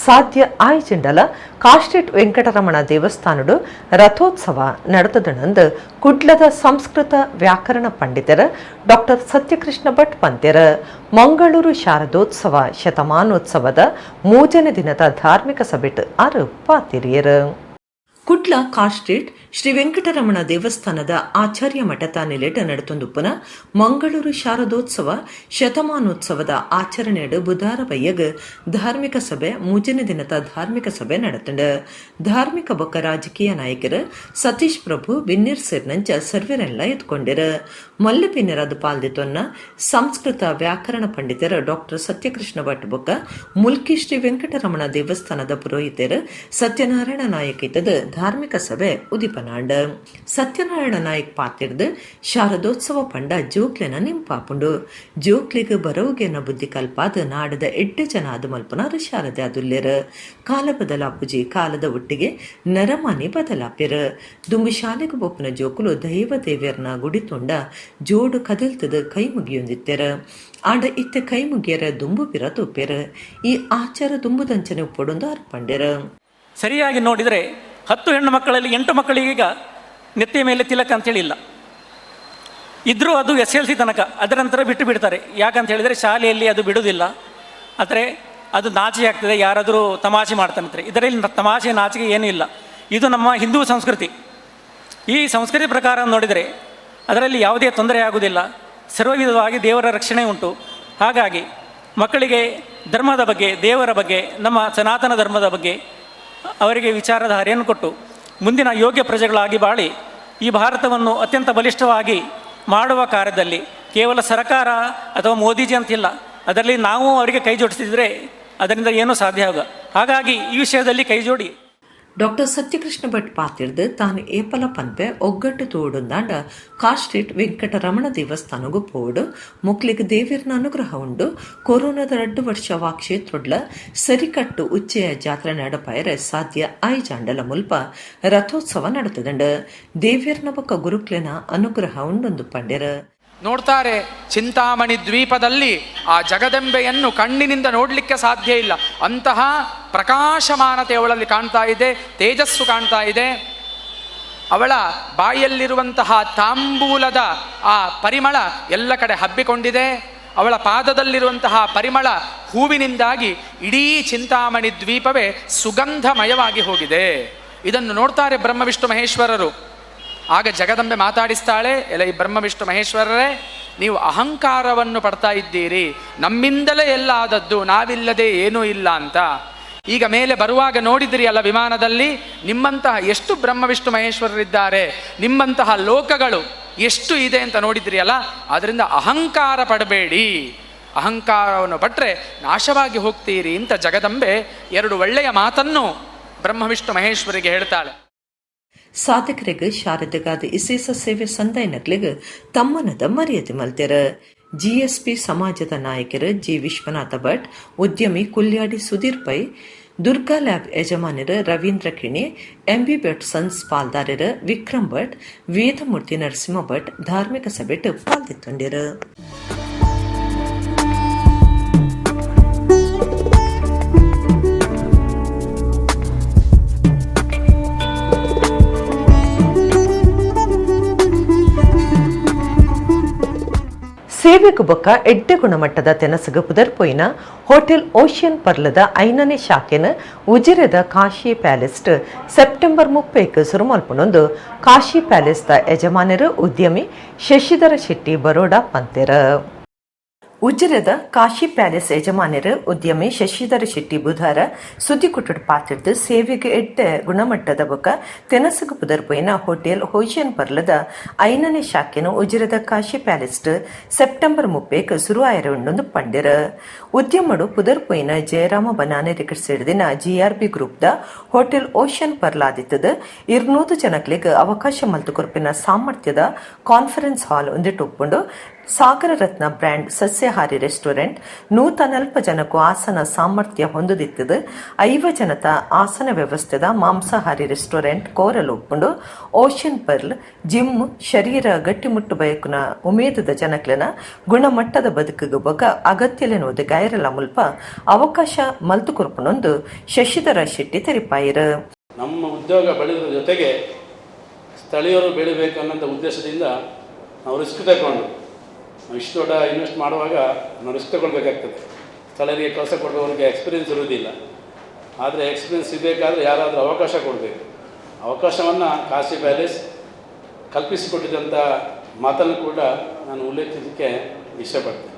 ಸಾಧ್ಯ ಆಯ್ಜಿಂಡಲ ಕಾಸ್ಟೇಟ್ ವೆಂಕಟರಮಣ ದೇವಸ್ಥಾನಡು ರಥೋತ್ಸವ ನಡೆತದನಂದು ಕುಡ್ಲದ ಸಂಸ್ಕೃತ ವ್ಯಾಕರಣ ಪಂಡಿತರ ಡಾಕ್ಟರ್ ಸತ್ಯಕೃಷ್ಣ ಭಟ್ ಪಂತ್ಯರ ಮಂಗಳೂರು ಶಾರದೋತ್ಸವ ಶತಮಾನೋತ್ಸವದ 3ನೇ ದಿನದ ಧಾರ್ಮಿಕ ಸಭೆಟ್ ಆರು ಪಾತಿರಿಯರು. ಕುಡ್ಲ ಕಾಸ್ಟೇಟ್ ಶ್ರೀ ವೆಂಕಟರಮಣ ದೇವಸ್ಥಾನದ ಆಚಾರ್ಯ ಮಠ ತಾನೆಲೆಟ ನಡೆತೊಂದುಪ್ಪನ ಮಂಗಳೂರು ಶಾರದೋತ್ಸವ ಶತಮಾನೋತ್ಸವದ ಆಚರಣೆಯಡು ಬುಧವಾರ ಬಯ್ಯಗ ಧಾರ್ಮಿಕ ಸಭೆ 3ನೇ ದಿನದ ಧಾರ್ಮಿಕ ಸಭೆ ನಡೆತಂಡ. ಧಾರ್ಮಿಕ ಬೊಕ್ಕ ರಾಜಕೀಯ ನಾಯಕರು ಸತೀಶ್ ಪ್ರಭು ಬಿನ್ನೀರ್ ಸೇರ್ನಂಚ ಸರ್ವೆರೆಲ್ಲ ಎತ್ಕೊಂಡರ. ಮಲ್ಲಪಿನ್ನರಾದ ಪಾಲ್ದಿತೊನ್ನ ಸಂಸ್ಕೃತ ವ್ಯಾಕರಣ ಪಂಡಿತರ ಡಾಕ್ಟರ್ ಸತ್ಯಕೃಷ್ಣ ಭಟ್ ಬೊಕ್ಕ ಮುಲ್ಕಿ ಶ್ರೀ ವೆಂಕಟರಮಣ ದೇವಸ್ಥಾನದ ಪುರೋಹಿತರು ಸತ್ಯನಾರಾಯಣ ನಾಯಕ್ ಇತ್ತದ ಧಾರ್ಮಿಕ ಸಭೆ ಉದಿಪನಾಂಡ. ಸತ್ಯನಾರಾಯಣ ನಾಯಕ್ ಪಾತಿರ್ದು ಶಾರದೋತ್ಸವ ಪಂಡ ಜೋಕ್ಲೆನ ನಿಂಪಾಪುಂಡು. ಜೋಕ್ಲಿಗೆ ಬರೋಗೆನ ಬುದ್ಧಿ ಕಲ್ಪಾದ ನಾಡದ 8 ಜನ ಆದ ಮಲ್ಪನಾರು ಶಾರದೆ ಅದುಲ್ಲೆರ. ಕಾಲ ಬದಲಾಪುಜಿ ಕಾಲದ ಒಟ್ಟಿಗೆ ನರಮಾನಿ ಬದಲಾಪ್ಯರ. ದುಂಬು ಶಾಲೆಗೆ ಬೊಪ್ಪನ ಜೋಕುಲು ದೈವ ದೇವ್ಯರ್ನ ಗುಡಿ ತೊಂಡ ಜೋಡು ಕದಲ್ತದ ಕೈ ಮುಗಿಯೊಂದಿತ್ತೆರ. ಆಂಡ ಇತ್ತೆ ಕೈ ಮುಗಿಯರ ದುಂಬು ಪಿರ ತುಪ್ಪೆರ. ಈ ಆಚಾರ ದುಂಬುದಂಚನೆ ಉಪ್ಪೊಡೊಂದು ಅರ್ಪಂಡೆರ. ಸರಿಯಾಗಿ ನೋಡಿದರೆ 10 ಹೆಣ್ಣು ಮಕ್ಕಳಲ್ಲಿ 8 ಮಕ್ಕಳಿಗೀಗ ನೆತ್ತಿಯ ಮೇಲೆ ತಿಲಕ ಅಂತೇಳಿಲ್ಲ. ಇದ್ದರೂ ಅದು SLC ತನಕ, ಅದರ ನಂತರ ಬಿಟ್ಟು ಬಿಡ್ತಾರೆ. ಯಾಕಂತ ಹೇಳಿದರೆ ಶಾಲೆಯಲ್ಲಿ ಅದು ಬಿಡುವುದಿಲ್ಲ. ಆದರೆ ಅದು ನಾಚಿಕೆ ಆಗ್ತದೆ, ಯಾರಾದರೂ ತಮಾಷೆ ಮಾಡ್ತಾನಂತಾರೆ. ಇದರಲ್ಲಿ ತಮಾಷೆ ನಾಚಿಕೆ ಏನೂ ಇಲ್ಲ. ಇದು ನಮ್ಮ ಹಿಂದೂ ಸಂಸ್ಕೃತಿ. ಈ ಸಂಸ್ಕೃತಿ ಪ್ರಕಾರ ನೋಡಿದರೆ ಅದರಲ್ಲಿ ಯಾವುದೇ ತೊಂದರೆ ಆಗುವುದಿಲ್ಲ. ಸರ್ವವಿಧವಾಗಿ ದೇವರ ರಕ್ಷಣೆ ಉಂಟು. ಹಾಗಾಗಿ ಮಕ್ಕಳಿಗೆ ಧರ್ಮದ ಬಗ್ಗೆ, ದೇವರ ಬಗ್ಗೆ, ನಮ್ಮ ಸನಾತನ ಧರ್ಮದ ಬಗ್ಗೆ ಅವರಿಗೆ ವಿಚಾರಧಾರೆಯನ್ನು ಕೊಟ್ಟು ಮುಂದಿನ ಯೋಗ್ಯ ಪ್ರಜೆಗಳಾಗಿ ಬಾಳಿ ಈ ಭಾರತವನ್ನು ಅತ್ಯಂತ ಬಲಿಷ್ಠವಾಗಿ ಮಾಡುವ ಕಾರ್ಯದಲ್ಲಿ ಕೇವಲ ಸರ್ಕಾರ ಅಥವಾ ಮೋದಿಜಿ ಅಂತಿಲ್ಲ, ಅದರಲ್ಲಿ ನಾವು ಅವರಿಗೆ ಕೈ ಜೋಡಿಸಿದರೆ ಅದರಿಂದ ಏನೂ ಸಾಧ್ಯ ಆಗ. ಹಾಗಾಗಿ ಈ ವಿಷಯದಲ್ಲಿ ಕೈ ಜೋಡಿ. ಡಾಕ್ಟರ್ ಸತ್ಯಕೃಷ್ಣ ಭಟ್ ಪಾತಿರ್ದು ತಾನು ಏಪಲ ಪನ್ಪೆ ಒಗ್ಗಟ್ಟು ತೋಡುಂದಾಂಡ ಕಾಸ್ಟ್ರೀಟ್ ವೆಂಕಟರಮಣ ದೇವಸ್ಥಾನಗೂ ಪೋಡು ಮುಕ್ಲಿಗೆ ದೇವಿರ್ನ ಅನುಗ್ರಹ ಉಂಡು. ಕೊರೋನಾದ 2 ವರ್ಷ ಕ್ಷೇತ್ರೊಡ್ಲ ಸರಿಕಟ್ಟು ಉಚ್ಚೆಯ ಜಾತ್ರೆ ನಡಪಾಯರೆ ಸಾಧ್ಯ ಆಯ್ಜಾಂಡಲ ಮುಲ್ಪ ರಥೋತ್ಸವ ನಡೆತದಂಡು. ದೇವಿರ್ನ ಬಕ್ಕ ಗುರುಕ್ಲೆನ ಅನುಗ್ರಹ ಉಂಡೊಂದು ಪಂಡ್ಯರ ನೋಡ್ತಾರೆ. ಚಿಂತಾಮಣಿ ದ್ವೀಪದಲ್ಲಿ ಆ ಜಗದಂಬೆಯನ್ನು ಕಣ್ಣಿನಿಂದ ನೋಡಲಿಕ್ಕೆ ಸಾಧ್ಯ ಇಲ್ಲ. ಅಂತಹ ಪ್ರಕಾಶಮಾನತೆ ಅವಳಲ್ಲಿ ಕಾಣ್ತಾ ಇದೆ, ತೇಜಸ್ಸು ಕಾಣ್ತಾ ಇದೆ. ಅವಳ ಬಾಯಲ್ಲಿರುವಂತಹ ತಾಂಬೂಲದ ಆ ಪರಿಮಳ ಎಲ್ಲ ಕಡೆ ಹಬ್ಬಿಕೊಂಡಿದೆ. ಅವಳ ಪಾದದಲ್ಲಿರುವಂತಹ ಪರಿಮಳ ಹೂವಿನಿಂದಾಗಿ ಇಡೀ ಚಿಂತಾಮಣಿ ದ್ವೀಪವೇ ಸುಗಂಧಮಯವಾಗಿ ಹೋಗಿದೆ. ಇದನ್ನು ನೋಡ್ತಾರೆ ಬ್ರಹ್ಮ ವಿಷ್ಣು ಮಹೇಶ್ವರರು. ಆಗ ಜಗದಂಬೆ ಮಾತಾಡಿಸ್ತಾಳೆ, ಎಲ್ಲ ಈ ಬ್ರಹ್ಮ ವಿಷ್ಣು ಮಹೇಶ್ವರರೇ, ನೀವು ಅಹಂಕಾರವನ್ನು ಪಡ್ತಾ ಇದ್ದೀರಿ, ನಮ್ಮಿಂದಲೇ ಎಲ್ಲ ಆದದ್ದು, ನಾವಿಲ್ಲದೆ ಏನೂ ಇಲ್ಲ ಅಂತ. ಈಗ ಮೇಲೆ ಬರುವಾಗ ನೋಡಿದಿರಿ ಅಲ್ಲ ವಿಮಾನದಲ್ಲಿ, ನಿಮ್ಮಂತಹ ಎಷ್ಟು ಬ್ರಹ್ಮ ವಿಷ್ಣು ಮಹೇಶ್ವರರಿದ್ದಾರೆ, ನಿಮ್ಮಂತಹ ಲೋಕಗಳು ಎಷ್ಟು ಇದೆ ಅಂತ ನೋಡಿದಿರಿ ಅಲ್ಲ. ಆದ್ದರಿಂದ ಅಹಂಕಾರ ಪಡಬೇಡಿ, ಅಹಂಕಾರವನ್ನು ಪಟ್ಟರೆ ನಾಶವಾಗಿ ಹೋಗ್ತೀರಿ ಅಂತ ಜಗದಂಬೆ 2 ಒಳ್ಳೆಯ ಮಾತನ್ನು ಬ್ರಹ್ಮ ವಿಷ್ಣು ಮಹೇಶ್ವರಿಗೆ ಹೇಳ್ತಾಳೆ. ಸಾಧಕರಿಗೆ ಶಾರದಗಾದ ವಿಶೇಷ ಸೇವೆ ಸಂದಾಯನಕ್ಲಿಗೆ ತಮ್ಮನದ ಮರ್ಯಾದೆ ಮಲ್ತೆರ. ಜಿಎಸ್ಪಿ ಸಮಾಜದ ನಾಯಕರು ಜಿ ವಿಶ್ವನಾಥ ಭಟ್, ಉದ್ಯಮಿ ಕುಲ್ಯಾಡಿ ಸುಧೀರ್ ಪೈ, ದುರ್ಗಾ ಲ್ಯಾಬ್ ಯಜಮಾನರು ರವೀಂದ್ರ ಕಿಣಿ, ಎಂಬಿ ಭಟ್ ಸನ್ಸ್ ಪಾಲ್ದಾರರು ವಿಕ್ರಮ್ ಭಟ್, ವೇದಮೂರ್ತಿ ನರಸಿಂಹ ಭಟ್ ಧಾರ್ಮಿಕ ಸಭೆಟ್ ಪಾಲ್ದಿತ್ತೊಂಡಿರು. ಸೇವೆಗೂ ಬೊಕ್ಕ ಎಡ್ಡೆ ಗುಣಮಟ್ಟದ ತೆನಸುಗ ಪುದರ್ಪೊಯ್ನ ಹೋಟೆಲ್ ಓಷಿಯನ್ ಪರ್ಲದ 5ನೇ ಶಾಖೆನ ಉಜಿರೆದ ಕಾಶಿ ಪ್ಯಾಲೇಸ್ ಸೆಪ್ಟೆಂಬರ್ 30ಕ್ಕೆ ಸುರುಮಲ್ಪನೊಂದು ಕಾಶಿ ಪ್ಯಾಲೇಸ್ದ ಯಜಮಾನರು ಉದ್ಯಮಿ ಶಶಿಧರ ಶೆಟ್ಟಿ ಬರೋಡಾ ಪಂತೆರ. ಉಜಿರೆದ ಕಾಶಿ ಪ್ಯಾಲೇಸ್ ಯಜಮಾನರು ಉದ್ಯಮಿ ಶಶಿಧರ ಶೆಟ್ಟಿ ಬುಧವಾರ ಸುದ್ದಿ ಕುಟುಡ್ ಪಾತಿರ್ದು ಸೇವೆಗೆ ಎಡ್ಡೆ ಗುಣಮಟ್ಟದ ಬೊಕ್ಕ ತೆನಸುಗು ಪುದರ್ಪೊಯ್ನ ಹೋಟೆಲ್ ಓಷಿಯನ್ ಪರ್ಲದ 5ನೇ ಶಾಖೆನು ಉಜಿರೆದ ಕಾಶಿ ಪ್ಯಾಲೇಸ್ ಸೆಪ್ಟೆಂಬರ್ 30ಕ್ಕೆ ಶುರುವಾಯರ ಉಂಡೊಂದು ಪಂಡ್ಯರ. ಉದ್ಯಮಡು ಪುದರ್ಪೊಯ್ನ ಜಯರಾಮ ಬನಾನೆ ರಿಕಟ್ಸ್ ಹಿಡಿದಿನ GRB ಗ್ರೂಪ್ದ ಹೋಟೆಲ್ ಓಷಿಯನ್ ಪರ್ಲಾದಿತ್ತದ 200 ಜನಕ್ಲಿಗೆ ಅವಕಾಶ ಮಲ್ತು ಕೊರ್ಪಿನ ಸಾಮರ್ಥ್ಯದ ಕಾನ್ಫರೆನ್ಸ್ ಹಾಲ್ ಒಂದಿಟ್ಟು ಒಪ್ಪುಂಡು ಸಾಗರ ರತ್ನ ಬ್ರ್ಯಾಂಡ್ ಸಸ್ಯಾಹಾರಿ ರೆಸ್ಟೋರೆಂಟ್ 140 ಜನಕ್ಕೂ ಆಸನ ಸಾಮರ್ಥ್ಯ ಹೊಂದಿದಿತ್ತದು. 50 ಜನತ ಆಸನ ವ್ಯವಸ್ಥೆದ ಮಾಂಸಾಹಾರಿ ರೆಸ್ಟೋರೆಂಟ್ ಕೋರಲು ಒಪ್ಪುಂಡು ಓಷಿಯನ್ ಪರ್ಲ್ ಜಿಮ್ ಶರೀರ ಗಟ್ಟಿಮುಟ್ಟು ಬಯಕುನ ಉಮೇದದ ಜನಕ್ಲೆನ ಗುಣಮಟ್ಟದ ಬದುಕಿಗೆ ಬೊಕ ಅಗತ್ಯಲೆನೋದು ಗೈರಲ ಮುಲ್ಪ ಅವಕಾಶ ಮಲ್ತು ಕೊರ್ಪುನೊಂದು ಶಶಿಧರ ಶೆಟ್ಟಿ ತೆರಿಪಾಯಿರು. ನಮ್ಮ ಉದ್ಯೋಗ ಬೆಳೆದ್ರ ಜೊತೆಗೆ ಸ್ಥಳೀಯರು ಬೆಳಿಬೇಕು ಅನ್ನೋಂಥ ಉದ್ದೇಶದಿಂದ ನಾವು ರಿಸ್ಕ್ ತಗೊಂಡು ನಾವು ಇಷ್ಟು ದೊಡ್ಡ ಇನ್ವೆಸ್ಟ್ ಮಾಡುವಾಗ ನಾವು ರಿಸ್ಕ್ ತಗೊಳ್ಬೇಕಾಗ್ತದೆ. ಸ್ಥಳೀಯರಿಗೆ ಕೆಲಸ ಕೊಡುವವರಿಗೆ ಎಕ್ಸ್ಪೀರಿಯೆನ್ಸ್ ಇರುವುದಿಲ್ಲ. ಆದರೆ ಎಕ್ಸ್ಪೀರಿಯೆನ್ಸ್ ಸಿಗಬೇಕಾದ್ರೆ ಯಾರಾದರೂ ಅವಕಾಶ ಕೊಡಬೇಕು. ಅವಕಾಶವನ್ನು ಕಾಶಿ ಪ್ಯಾಲೇಸ್ ಕಲ್ಪಿಸಿಕೊಟ್ಟಿದ್ದಂಥ ಮಾತನ್ನು ಕೂಡ ನಾನು ಉಲ್ಲೇಖಿಸಲಿಕ್ಕೆ ಇಷ್ಟಪಡ್ತೇನೆ.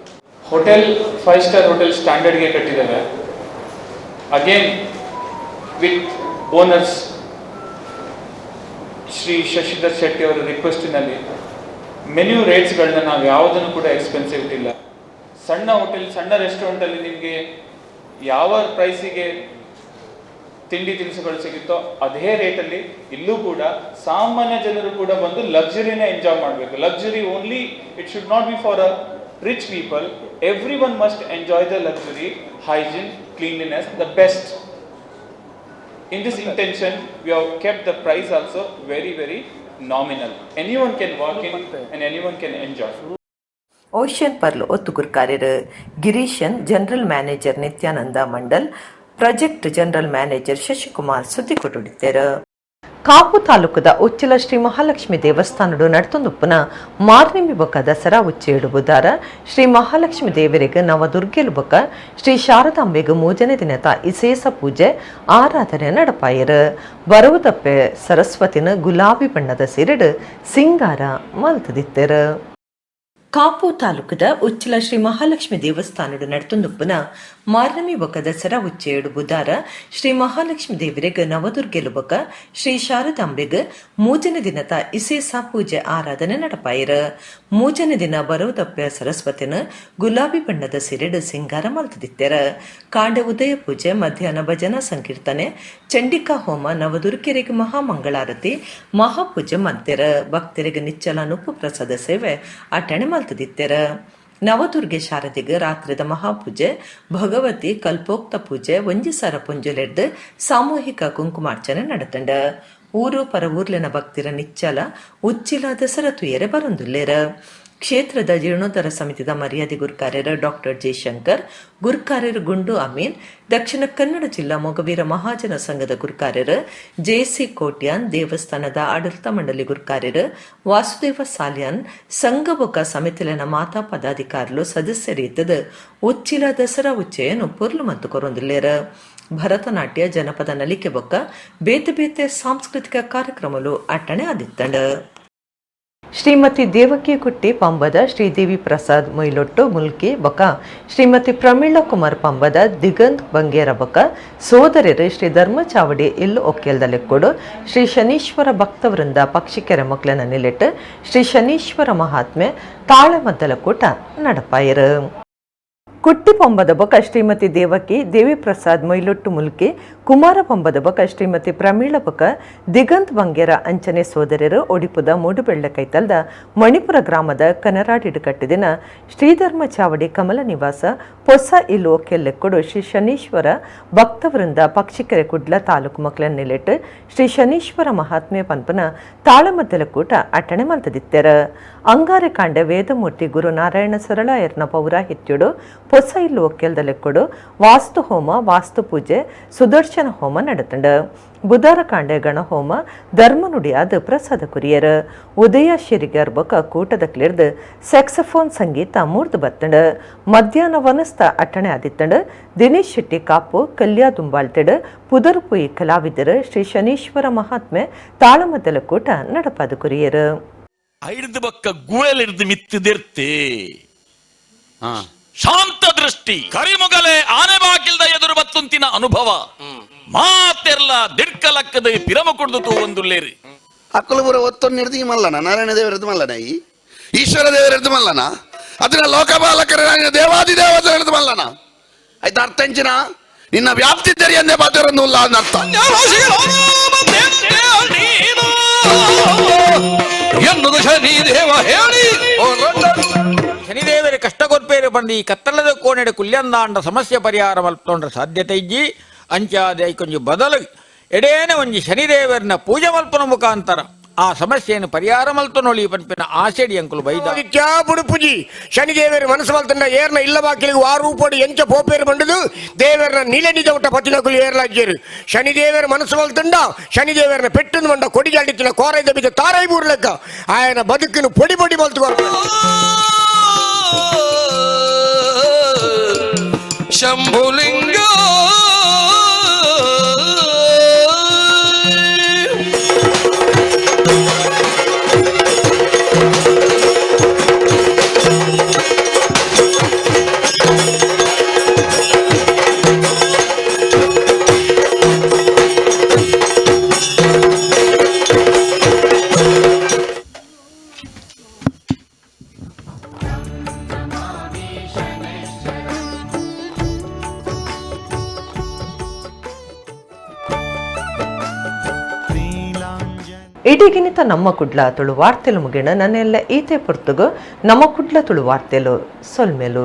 ಹೋಟೆಲ್ 5 ಸ್ಟಾರ್ ಹೋಟೆಲ್ ಸ್ಟ್ಯಾಂಡರ್ಡ್ಗೆ ಕಟ್ಟಿದ್ದಾರೆ. Again with owners Shri Shashidhar Shetty ಅವರ ರಿಕ್ವೆಸ್ಟಿನಲ್ಲಿ ಮೆನ್ಯೂ ರೇಟ್ಸ್ಗಳನ್ನ ನಾವು ಯಾವುದನ್ನು ಕೂಡ ಎಕ್ಸ್ಪೆನ್ಸಿವ್ ಇಲ್ಲ. ಸಣ್ಣ ಹೋಟೆಲ್ ಸಣ್ಣ ರೆಸ್ಟೋರೆಂಟಲ್ಲಿ ನಿಮಗೆ ಯಾವ ಪ್ರೈಸಿಗೆ ತಿಂಡಿ ತಿನಿಸುಗಳು ಸಿಗುತ್ತೋ ಅದೇ ರೇಟಲ್ಲಿ ಇಲ್ಲೂ ಕೂಡ ಸಾಮಾನ್ಯ ಜನರು ಕೂಡ ಬಂದು ಲಕ್ಸುರಿನ ಎಂಜಾಯ್ ಮಾಡಬೇಕು. Luxury only it should not be for a rich people. Every one must enjoy the luxury, hygiene, cleanliness, the best. In this intention, we have kept the price also very, very nominal. Anyone can walk in and anyone can enjoy. Ocean pearl ಒತ್ತುಗುರ್ಕಾರ್ಯರು Girishan, general manager Nityananda Mandal, project general manager Shashikumar ಸುದ್ದಿ ಕೊಟ್ಟಿದ್ದಾರೆ. ಕಾಪು ತಾಲೂಕದ ಉಚ್ಚಿಲ ಶ್ರೀ ಮಹಾಲಕ್ಷ್ಮಿ ದೇವಸ್ಥಾನಡು ನಡ್ತೊಂದುಪ್ಪುನ ಮಾರ್ನಿಮಿ ಬೊಕ್ಕ ದಸರಾ ಉಚ್ಚೇಡು ಬುಧಾರ ಶ್ರೀ ಮಹಾಲಕ್ಷ್ಮಿ ದೇವರಿಗೆ ನವದುರ್ಗೆಲು ಬೊಕ್ಕ ಶ್ರೀ ಶಾರದಾಂಬೆಗೆ 3ನೇ ದಿನದ ವಿಶೇಷ ಪೂಜೆ ಆರಾಧನೆ ನಡಪಾಯರು. ಬರುವುದಪ್ಪೆ ಸರಸ್ವತಿನ ಗುಲಾಬಿ ಬಣ್ಣದ ಸಿರಿಡು ಸಿಂಗಾರ ಮಲ್ತದಿತ್ತರು. ಕಾಪು ತಾಲೂಕದ ಉಚ್ಚಲ ಶ್ರೀ ಮಹಾಲಕ್ಷ್ಮಿ ದೇವಸ್ಥಾನದ ನಡತೊಂದುಪ್ಪನ ಮಾರ್ನಮಿ ಬೊಕ ದಸರಾ ಉಚ್ಚೆಯಡು ಬುಧಾರ ಶ್ರೀ ಮಹಾಲಕ್ಷ್ಮಿ ದೇವರಿಗೆ ನವದುರ್ಗೆಲು ಬೊಕ ಶ್ರೀ ಶಾರದಾಂಬೆಗ್ ಮೂಜನೆ ದಿನದ ಇಸೇಸ ಪೂಜೆ ಆರಾಧನೆ ನಡಪಾಯಿರ. ಮೂಜನೆ ದಿನ ಬರೋದಪ್ಪ ಸರಸ್ವತಿನ ಗುಲಾಬಿ ಬಣ್ಣದ ಸಿರೆಡು ಸಿಂಗಾರ ಮಲ್ತದಿತ್ತೆರ. ಕಾಂಡ ಉದಯ ಪೂಜೆ, ಮಧ್ಯಾಹ್ನ ಭಜನಾ ಸಂಕೀರ್ತನೆ, ಚಂಡಿಕಾ ಹೋಮ, ನವದುರ್ಗೆರಿಗೆ ಮಹಾಮಂಗಳಾರತಿ, ಮಹಾಪೂಜೆ ಮಲ್ತೆರ. ಭಕ್ತರಿಗೆ ನಿಚ್ಚಲ ನುಪ್ಪು ಪ್ರಸಾದ ಸೇವೆ ಅಟಣೆ ಮಲ್ತದಿತ್ತೆರ. ನವದುರ್ಗೆ ಶಾರದಿಗೆ ರಾತ್ರಿದ ಮಹಾಪೂಜೆ, ಭಗವತಿ ಕಲ್ಪೋಕ್ತ ಪೂಜೆ, ಒಂಜಿಸರ ಪುಂಜುಲೆಡ್ದು ಸಾಮೂಹಿಕ ಕುಂಕುಮಾರ್ಚನೆ ನಡತಂಡ. ಊರು ಪರ ಊರ್ಲಿನ ಭಕ್ತಿರ ನಿಚ್ಚಲ ಉಚ್ಚಿಲ ದಸರಾ ತುಯರೆ ಬರೊಂದುಲ್ಲೇರ. ಕ್ಷೇತ್ರದ ಜೀರ್ಣೋದ್ಧಾರ ಸಮಿತಿದ ಮರ್ಯಾದೆ ಗುರುಕಾರ್ಯರು ಡಾಕ್ಟರ್ ಜಯಶಂಕರ್, ಗುರುಕಾರ್ಯರು ಗುಂಡು ಅಮೀನ್, ದಕ್ಷಿಣ ಕನ್ನಡ ಜಿಲ್ಲಾ ಮೊಗವೀರ ಮಹಾಜನ ಸಂಘದ ಗುರುಕಾರ್ಯರು ಜೆಸಿ ಕೋಟ್ಯಾನ್, ದೇವಸ್ಥಾನದ ಆಡಳಿತ ಮಂಡಳಿ ಗುರುಕಾರ್ಯರು ವಾಸುದೇವ ಸಾಲ್ಯಾನ್, ಸಂಘಬೊಕ ಸಮಿತಿಲಿನ ಮಾತಾ ಪದಾಧಿಕಾರುలు ಸದಸ್ಯರಿದ್ದದು ಉಚ್ಚಿಲ ದಸರಾ ಉಚ್ಚೆಯನ್ನು ಪೊರ್ಲು ಮತ್ತು ಕೊರೊಂದುಲ್ಲೇರ. ಭರತನಾಟ್ಯ, ಜನಪದ ನಲಿಕೆ ಬೊಕ್ಕ ಬೇತೆ ಬೇತೆ ಸಾಂಸ್ಕೃತಿಕ ಕಾರ್ಯಕ್ರಮಗಳು ಅಟ್ಟಣೆ ಆದಿತ್ತಂಡ. ಶ್ರೀಮತಿ ದೇವಕಿ ಕುಟ್ಟಿ ಪಂಬದ ಶ್ರೀದೇವಿ ಪ್ರಸಾದ್ ಮೊಯ್ಲೊಟ್ಟು ಮುಲ್ಕಿ ಬೊಕ ಶ್ರೀಮತಿ ಪ್ರಮೀಳಾ ಕುಮಾರ್ ಪಂಬದ ದಿಗಂತ್ ಬಂಗೇರ ಬೊಕ ಸೋದರರು ಶ್ರೀ ಧರ್ಮ ಚಾವಡಿ ಇಲ್ಲು ಒಕ್ಕೆಲ್ದಲೆಕ್ಕೊಡು ಶ್ರೀ ಶನೀಶ್ವರ ಭಕ್ತವೃಂದ ಪಕ್ಷಿಕೆರೆ ಮಕ್ಳನ ನಿಲೆಟ್ಟು ಶ್ರೀ ಶನೀಶ್ವರ ಮಹಾತ್ಮೆ ತಾಳೆ ಮದ್ದಲ ಕೂಟ ನಡಪಾಯರು. ಕುಟ್ಟಿ ಪಂಬದ ಬೊಕ ಶ್ರೀಮತಿ ದೇವಕಿ ದೇವಿ ಪ್ರಸಾದ್ ಮೊಯ್ಲೊಟ್ಟು ಮುಲ್ಕಿ ಕುಮಾರ ಪಂಬದ ಬೊಕ ಶ್ರೀಮತಿ ಪ್ರಮೀಳಾ ಬೊಕ ದಿಗಂತ್ ಬಂಗೇರ ಅಂಚನೆ ಸೋದರರು ಒಡಿಪುದ ಮೂಡುಬೆಳ್ಳೆ ಕೈತಲ್ದ ಮಣಿಪುರ ಗ್ರಾಮದ ಕನರಾಡಿಡು ಕಟ್ಟಿದಿನ ಶ್ರೀಧರ್ಮ ಚಾವಡಿ ಕಮಲ ನಿವಾಸ ಹೊಸ ಇಲ್ಲು ಒಕ್ಕೆಲ್ಲೆಕ್ಕೊಡು ಶ್ರೀ ಶನೀಶ್ವರ ಭಕ್ತವೃಂದ ಪಕ್ಷಿಕೆರೆ ಕುಡ್ಲ ತಾಲೂಕು ಮಕ್ಳ ನೆಲೆಟ್ಟು ಶ್ರೀ ಶನೀಶ್ವರ ಮಹಾತ್ಮೆ ಪಂಪನ ತಾಳಮದ್ದಲ ಕೂಟ ಅಟ್ಟಣೆ ಮಲ್ತದಿತ್ತೆರ. ಅಂಗಾರೆ ಕಾಂಡೆ ವೇದಮೂರ್ತಿ ಗುರು ನಾರಾಯಣ ಸರಳಾಯರ್ನ ಪೌರಾಹಿತ್ಯುಡು ಹೊಸ ಇಲ್ಲು ಒಕ್ಕೆಲ್ದಲೆಕ್ಕೊಡು ವಾಸ್ತು ಹೋಮ, ವಾಸ್ತು ಪೂಜೆ, ಸುದರ್ಶನ ಹೋಮ ನಡತಂಡ. ಬುಧಾರ ಕಾಂಡೆ ಗಣಹೋಮ, ಧರ್ಮ ನುಡಿಯಾದ ಪ್ರಸಾದ ಕುರಿಯರ. ಉದಯ ಶಿರಿಗರ್ ಬೊಕ ಕೂಟದ ಕ್ಲಿರ್ದು ಸ್ಯಾಕ್ಸಫೋನ್ ಸಂಗೀತ ಮೂರ್ದು ಬತ್ತಂಡ. ಮಧ್ಯಾಹ್ನ ವನಸ್ತ ಅಟ್ಟಣೆ ಆದಿತ್ತಂಡ. ದಿನೇಶ್ ಶೆಟ್ಟಿ ಕಾಪು, ಕಲ್ಯಾ ದುಂಬಾಳ್ತೆಡ್, ಪುದರುಪುಯಿ ಕಲಾವಿದರು ಶ್ರೀ ಶನೀಶ್ವರ ಮಹಾತ್ಮೆ ತಾಳಮದ್ದಲ ಕೂಟ ನಡಪಾದ ಕುರಿಯರು. ಐದು ಬಕ್ಕ ಗುಳೆಲಿರ್ದು ಮಿತ್ತಿದಿರ್ತಿ ಶಾಂತ ದೃಷ್ಟಿ ಕರಿಮುಗಲೆ ಆನೆ ಬಾಕಿಲ್ದ ಎದುರು ಬತ್ತುಂತಿನ ಅನುಭವ ಮಾತೆರ್ಲ ದಿಡ್ಕಲಕ್ಕದ ಪಿರಮ ಕುಡ್ದು ಒಂದುಲ್ಲೇರಿ ಅಕ್ಕಲುಪುರ ಒತ್ತೊಂದು ಹಿಡಿದು ಮಲ್ಲನ ನಾರಾಯಣ ದೇವರದ್ದು ಮಲ್ಲನ ಈಶ್ವರ ದೇವರದ್ದು ಮಲ್ಲನ ಅದನ್ನ ಲೋಕಪಾಲಕರ ದೇವಾದಿ ದೇವತೆ ಹಿಡಿದು ಮಲ್ಲನ ಆಯ್ತು ಅರ್ಥ ಹೆಂಚಿನ ನಿನ್ನ ವ್ಯಾಪ್ತಿ ತೆರಿಯಂದೇ ಬಾತಿರೊಂದು ಇಲ್ಲ ಅನ್ನರ್ಥ. ಎನ್ನುವುದು ಶನಿ ದೇವ ಹೇಳಿ ಶನಿದೇವರ ಕಷ್ಟ ಕೊರ್ಪೇರು ಬಂದು ಈ ಕತ್ತಲದ ಕೋಣೆಡೆ ಕುಲ್ಯಂದಾಂಡ ಸಮಸ್ಯೆ ಪರಿಹಾರ ಮಲ್ಪೊಂಡ್ರ ಸಾಧ್ಯತೆ ಇಜ್ಜಿ ಅಂಚಾದ ಕೊಂಚ ಬದಲು ಎಡೇನೆ ಒಂಜಿ ಶನಿದೇವರನ್ನ ಪೂಜೆ ಮಲ್ಪನ ಮುಖಾಂತರ ಆ ಸಮಸ್ಯೆಯನ್ನು ಪರಿಹಾರ ಮಲ್ತನೊಳಿ ಪಂಪಿನ ಆಸೆಡಿ ಅಂಕುಲು ಬೈದ ಪುಡುಪುಜಿ ಶನಿದೇವರ ಮನಸ್ಸು ಮಲ್ತಂಡ ಏರ್ನ ಇಲ್ಲ ಬಾಕಿಲಿಗೆ ವಾರೂಪೋಡು ಎಂಚ ಪೋಪೇರು ಬಂಡದು ದೇವರನ್ನ ನೀಲೆ ನಿಜ ಊಟ ಪತ್ತಿನಕುಲು ಏರ್ಲಾಜ್ಜೇರು ಶನಿದೇವರ ಮನಸ್ಸು ಮಲ್ತಂಡ ಶನಿದೇವರನ್ನ ಪೆಟ್ಟನ್ನು ಮಂಡ ಕೊಡಿಗಾಡಿತ್ತಿನ ಕೋರೈದ ಬಿದ್ದ ತಾರೈ ಬೂರ್ಲೆಕ್ಕ ಆಯನ ಬದುಕಿನ ಪೊಡಿ ಪೊಡಿ ಮಲ್ತುಕೊಂಡು ಶಂಭುಲಿಂಗ ಇಡೀಗಿನಿತ ನಮ್ಮ ಕುಡ್ಲ ತುಳು ವಾರ್ತೆಲು ಮುಗಿಣ ನನ್ನೆಲ್ಲ ಈತೆ ಪೊರ್ತುಗು ನಮ್ಮ ಕುಡ್ಲ ತುಳು ವಾರ್ತೆಲು ಸೊಲ್ಮೆಲು.